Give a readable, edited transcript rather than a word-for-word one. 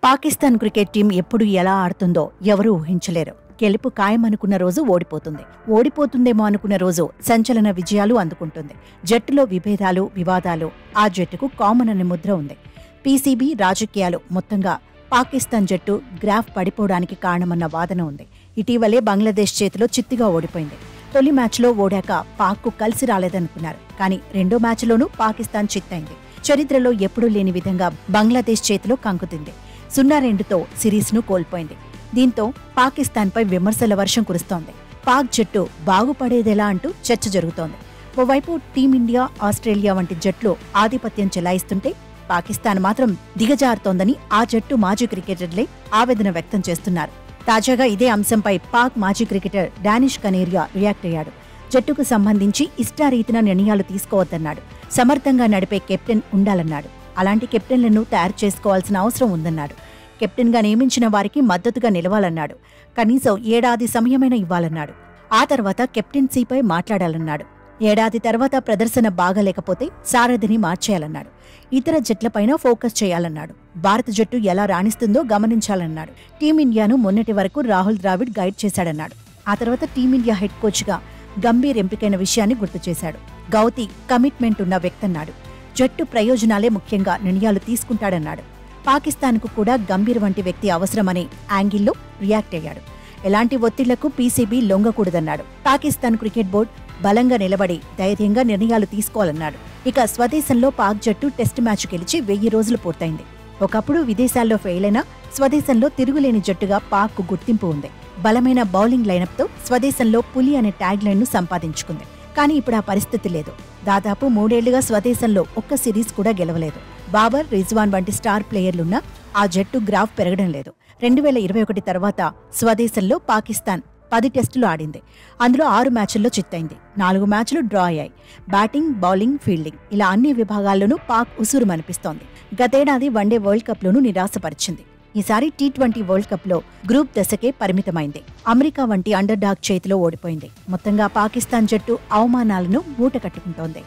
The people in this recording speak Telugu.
పాకిస్తాన్ క్రికెట్ టీం ఎప్పుడు ఎలా ఆడుతుందో ఎవరూ ఊహించలేరు. గెలుపు ఖాయమనుకున్న రోజు ఓడిపోతుందేమో అనుకున్న రోజు సంచలన విజయాలు అందుకుంటుంది. జట్టులో విభేదాలు, వివాదాలు ఆ జట్టుకు కామన్ అనే ముద్ర ఉంది. పీసీబీ, రాజకీయాలు మొత్తంగా పాకిస్తాన్ జట్టు గ్రాఫ్ పడిపోవడానికి కారణమన్న వాదన ఉంది. ఇటీవలే బంగ్లాదేశ్ చేతిలో చిత్తుగా ఓడిపోయింది. తొలి మ్యాచ్లో ఓడాక పాక్కు కలిసి రాలేదనుకున్నారు. కానీ రెండో మ్యాచ్లోనూ పాకిస్తాన్ చిత్తైంది. చరిత్రలో ఎప్పుడూ లేని విధంగా బంగ్లాదేశ్ చేతిలో కంకుతింది. 0-2తో సిరీస్ను కోల్పోయింది. దీంతో పాకిస్తాన్పై విమర్శల వర్షం కురుస్తోంది. పాక్ జట్టు బాగుపడేదెలా అంటూ చర్చ జరుగుతోంది. ఓవైపు టీమిండియా, ఆస్ట్రేలియా వంటి జట్లు ఆధిపత్యం చెలాయిస్తుంటే పాకిస్తాన్ మాత్రం దిగజారుతోందని ఆ జట్టు మాజీ క్రికెటర్లే ఆవేదన వ్యక్తం చేస్తున్నారు. తాజాగా ఇదే అంశంపై పాక్ మాజీ క్రికెటర్ డానిష్ కనేరియా రియాక్ట్ అయ్యాడు. జట్టుకు సంబంధించి ఇష్టారీతిన నిర్ణయాలు తీసుకోవద్దన్నాడు. సమర్థంగా నడిపే కెప్టెన్ ఉండాలన్నాడు. అలాంటి కెప్టెన్లను తయారు చేసుకోవాల్సిన అవసరం ఉందన్నాడు. కెప్టెన్గా నియమించిన వారికి మద్దతుగా నిలవాలన్నాడు. కనీసం ఏడాది సమయమైనా ఇవ్వాలన్నాడు. ఆ తర్వాత కెప్టెన్సీపై మాట్లాడాలన్నాడు. ఏడాది తర్వాత ప్రదర్శన బాగాలేకపోతే సారథిని మార్చేయాలన్నాడు. ఇతర జట్లపైన ఫోకస్ చేయాలన్నాడు. భారత జట్టు ఎలా రాణిస్తుందో గమనించాలన్నాడు. టీమిండియాను మొన్నటి వరకు రాహుల్ ద్రావిడ్ గైడ్ చేశాడన్నాడు. ఆ తర్వాత టీమిండియా హెడ్ కోచ్గా గంభీర్ ఎంపికైన విషయాన్ని గుర్తు చేశాడు. గౌతీ కమిట్మెంట్ ఉన్న వ్యక్తన్నాడు. జట్టు ప్రయోజనాలే ముఖ్యంగా నిర్ణయాలు తీసుకుంటాడన్నాడు. పాకిస్తాన్కు కూడా గంభీర్ వంటి వ్యక్తి అవసరమనే యాంగిల్లో రియాక్ట్ అయ్యాడు. ఎలాంటి ఒత్తిళ్లకు పీసీబీ లొంగకూడదన్నాడు. పాకిస్తాన్ క్రికెట్ బోర్డు బలంగా నిలబడి ధైర్యంగా నిర్ణయాలు తీసుకోవాలన్నాడు. ఇక స్వదేశంలో పాక్ జట్టు టెస్టు మ్యాచ్ గెలిచి 1000 రోజులు పూర్తయింది. ఒకప్పుడు విదేశాల్లో ఫెయిల్ అయినా స్వదేశంలో తిరుగులేని జట్టుగా పాక్కు గుర్తింపు ఉంది. బలమైన బౌలింగ్ లైనప్తో స్వదేశంలో పులి అనే ట్యాగ్ లైన్ను సంపాదించుకుంది. కానీ ఇప్పుడు ఆ పరిస్థితి లేదు. దాదాపు 3 ఏళ్లుగా స్వదేశంలో ఒక్క సిరీస్ కూడా గెలవలేదు. బాబర్, రిజ్వాన్ వంటి స్టార్ ప్లేయర్లున్నా ఆ జట్టు గ్రాఫ్ పెరగడం లేదు. 2021 తర్వాత స్వదేశంలో పాకిస్తాన్ 10 టెస్టులు ఆడింది. అందులో 6 మ్యాచ్ల్లో చిత్తైంది. 4 మ్యాచ్లు డ్రా అయ్యాయి. బ్యాటింగ్, బౌలింగ్, ఫీల్డింగ్ ఇలా అన్ని విభాగాల్లోనూ పాక్ ఉసూరుమనిపిస్తోంది. గతేడాది వన్డే వరల్డ్ కప్లోనూ నిరాశపరిచింది. ఈసారి టీ20 వరల్డ్ కప్లో గ్రూప్ దశకే పరిమితమైంది. అమెరికా వంటి అండర్ డాగ్ చేతిలో ఓడిపోయింది. మొత్తంగా పాకిస్తాన్ జట్టు అవమానాలను మూటకట్టుకుంటోంది.